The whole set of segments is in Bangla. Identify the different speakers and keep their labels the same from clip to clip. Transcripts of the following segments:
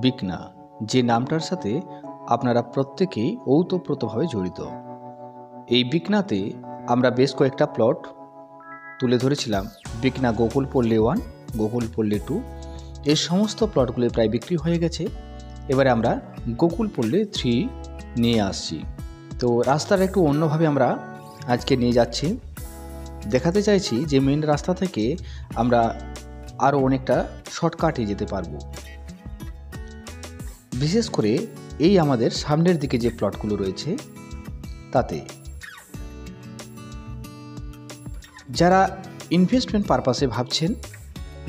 Speaker 1: বিকনা, যে নামটার সাথে আপনারা প্রত্যেকেই ওতপ্রোতভাবে জড়িত। এই বিকনাতে আমরা বেশ কয়েকটা প্লট তুলে ধরেছিলাম। বিকনা গোকুলপল্লী 1, গোকুলপল্লী 2, এই সমস্ত প্লটগুলি প্রায় বিক্রি হয়ে গেছে। এবারে আমরা গোকুলপল্লী 3 নিয়ে আসছি। তো রাস্তাটা একটু অন্যভাবে আমরা আজকে নিয়ে যাচ্ছি। দেখাতে চাইছি যে মেন রাস্তা থেকে আমরা আরও অনেকটা শর্টকাটে যেতে পারবো। বিশেষ করে এই আমাদের সামনের দিকে যে প্লটগুলো রয়েছে তাতে যারা ইনভেস্টমেন্ট পারপাসে ভাবছেন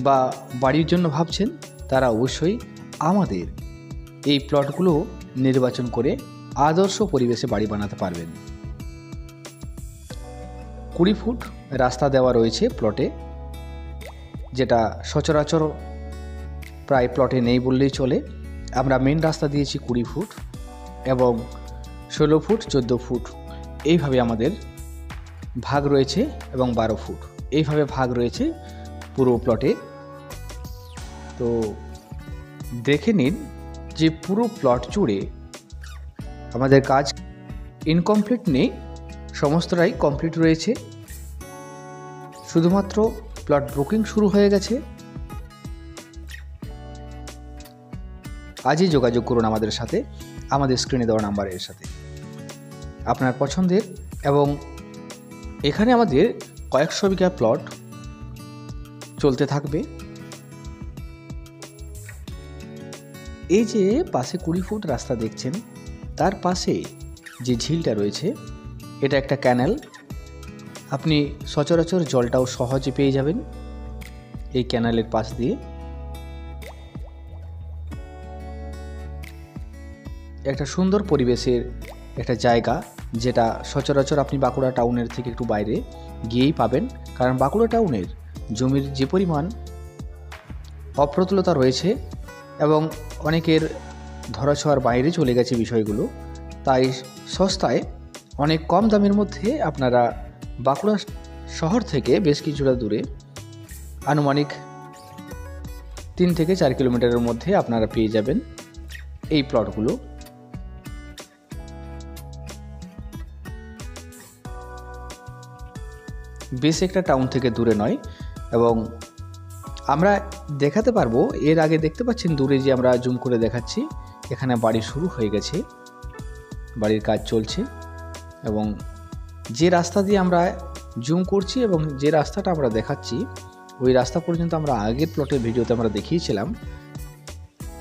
Speaker 1: বা বাড়ির জন্য ভাবছেন, তারা অবশ্যই আমাদের এই প্লটগুলো নির্বাচন করে আদর্শ পরিবেশে বাড়ি বানাতে পারবেন। 20 ফুট রাস্তা দেওয়া রয়েছে প্লটে, যেটা সচরাচর প্রায় প্লটে নেই বললেই চলে। আমরা মেন রাস্তা দিয়েছি 20 ফুট এবং 16 ফুট, 14 ফুট এইভাবে আমাদের ভাগ রয়েছে এবং 12 ফুট এইভাবে ভাগ রয়েছে পুরো প্লটে। তো দেখে নিন যে পুরো প্লট জুড়ে আমাদের কাজ ইনকমপ্লিট নেই, সমস্তটাই কমপ্লিট রয়েছে। শুধুমাত্র প্লট বুকিং শুরু হয়ে গেছে। আজই যোগাযোগ করুন আমাদের সাথে, আমাদের স্ক্রিনে দেওয়া নাম্বারের সাথে আপনার পছন্দের। এবং এখানে আমাদের কয়েকশো বিঘা প্লট চলতে থাকবে। এই যে পাশে 20 ফুট রাস্তা দেখছেন, তার পাশে যে ঝিলটা রয়েছে এটা একটা ক্যানেল। আপনি সচরাচর জলটাও সহজে পেয়ে যাবেন এই ক্যানেলের পাশ দিয়ে। একটা সুন্দর পরিবেশের একটা জায়গা, যেটা সচরাচর আপনি বাঁকুড়া টাউনের থেকে একটু বাইরে গিয়েই পাবেন। কারণ বাঁকুড়া টাউনের জমির যে পরিমাণ অপ্রতুলতা রয়েছে এবং অনেকের ধরাছোঁয়ার বাইরে চলে গেছে বিষয়গুলো, তাই সস্তায় অনেক কম দামের মধ্যে আপনারা বাঁকুড়া শহর থেকে বেশ কিছুটা দূরে, আনুমানিক 3 থেকে 4 কিলোমিটারের মধ্যে আপনারা পেয়ে যাবেন এই প্লটগুলো। বেশ একটা টাউন থেকে দূরে নয় এবং আমরা দেখাতে পারবো। এর আগে দেখতে পাচ্ছেন দূরে যে আমরা জুম করে দেখাচ্ছি, এখানে বাড়ি শুরু হয়ে গেছে, বাড়ির কাজ চলছে। এবং যে রাস্তা দিয়ে আমরা জুম করছি এবং যে রাস্তাটা আমরা দেখাচ্ছি, ওই রাস্তা পর্যন্ত আমরা আগের প্লটের ভিডিওতে আমরা দেখিয়েছিলাম,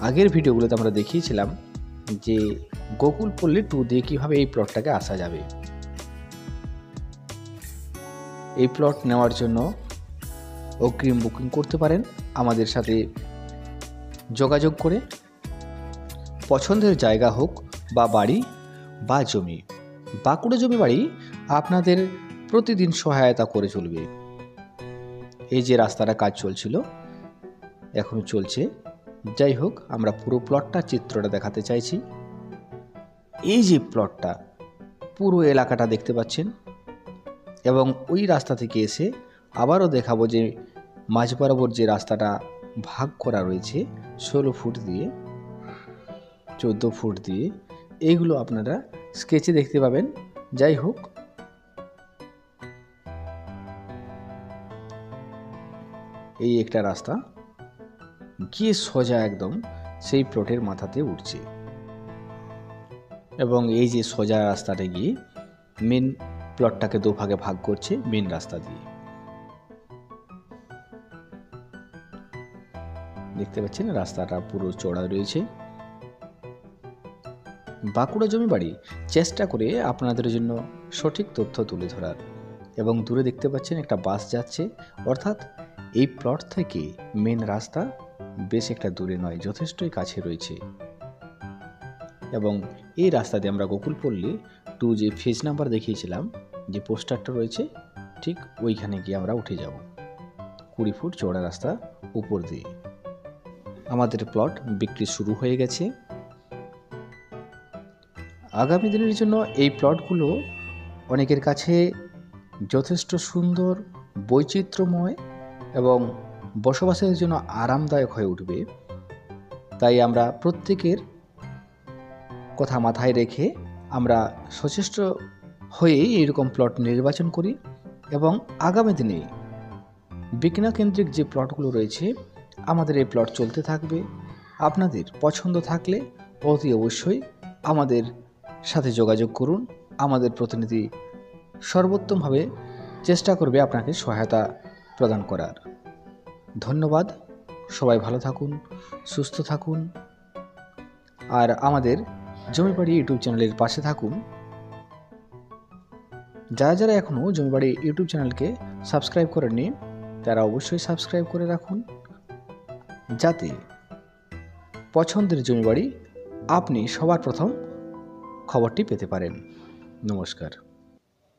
Speaker 1: আগের ভিডিওগুলোতে আমরা দেখিয়েছিলাম যে গোকুলপল্লী 2 দিয়ে কীভাবে এই প্লটটাকে আসা যাবে। এই প্লট নেওয়ার জন্য অগ্রিম বুকিং করতে পারেন আমাদের সাথে যোগাযোগ করে। পছন্দের জায়গা হোক বা বাড়ি বা জমি, বাঁকুড়া জমি বাড়ি আপনাদের প্রতিদিন সহায়তা করে চলবে। এই যে রাস্তাটা কাজ চলছিল, এখনো চলছে। যাই হোক, আমরা পুরো প্লটটা চিত্রটা দেখাতে চাইছি। এই যে প্লটটা, পুরো এলাকাটা দেখতে পাচ্ছেন এবং ওই রাস্তা থেকে এসে আবারও দেখাবো যে মাঝ বরাবর যে রাস্তাটা ভাগ করা রয়েছে 16 ফুট দিয়ে, 14 ফুট দিয়ে, এইগুলো আপনারা স্কেচে দেখতে পাবেন। যাই হোক, এই একটা রাস্তা গিয়ে সোজা একদম সেই প্লটের মাথাতে উঠছে এবং এই যে সোজা রাস্তাটা গিয়ে মেন প্লটটাকে 2 ভাগে ভাগ করছে মেন রাস্তা দিয়ে। দেখতে পাচ্ছেন রাস্তাটা পুরো চড়া রয়েছে। বাঁকুড়া জমি বাড়ি চেষ্টা করে আপনাদের জন্য সঠিক তথ্য তুলে ধরার। এবং দূরে দেখতে পাচ্ছেন একটা বাস যাচ্ছে, অর্থাৎ এই প্লট থেকে মেন রাস্তা বেশ একটা দূরে নয়, যথেষ্টই কাছে রয়েছে। এবং এই রাস্তা দিয়ে আমরা গোকুলপল্লী 2 যে ফেজ নাম্বার দেখিয়েছিলাম, যে পোস্টারটা রয়েছে, ঠিক ওইখানে গিয়ে আমরা উঠে যাব। 20 ফুট চওড়া রাস্তা উপর দিয়ে আমাদের প্লট বিক্রি শুরু হয়ে গেছে। আগামী দিনের জন্য এই প্লটগুলো অনেকের কাছে যথেষ্ট সুন্দর, বৈচিত্র্যময় এবং বসবাসের জন্য আরামদায়ক হয়ে উঠবে। তাই আমরা প্রত্যেকের কথা মাথায় রেখে আমরা সচেষ্ট হয়ে এইরকম প্লট নির্বাচন করি এবং আগামী দিনে বিজ্ঞানকেন্দ্রিক যে প্লটগুলো রয়েছে আমাদের এই প্লট চলতে থাকবে। আপনাদের পছন্দ থাকলে অতি অবশ্যই আমাদের সাথে যোগাযোগ করুন। আমাদের প্রতিনিধি সর্বোত্তমভাবে চেষ্টা করবে আপনাকে সহায়তা প্রদান করার। ধন্যবাদ। সবাই ভালো থাকুন, সুস্থ থাকুন, আর আমাদের জমিবাড়ি ইউটিউব চ্যানেলের পাশে থাকুন। যারা যারা এখনও জমিবাড়ি ইউটিউব চ্যানেলকে সাবস্ক্রাইব করেননি তারা অবশ্যই সাবস্ক্রাইব করে রাখুন, যাতে পছন্দের জমিবাড়ি আপনি সবার প্রথম খবরটি পেতে পারেন। নমস্কার।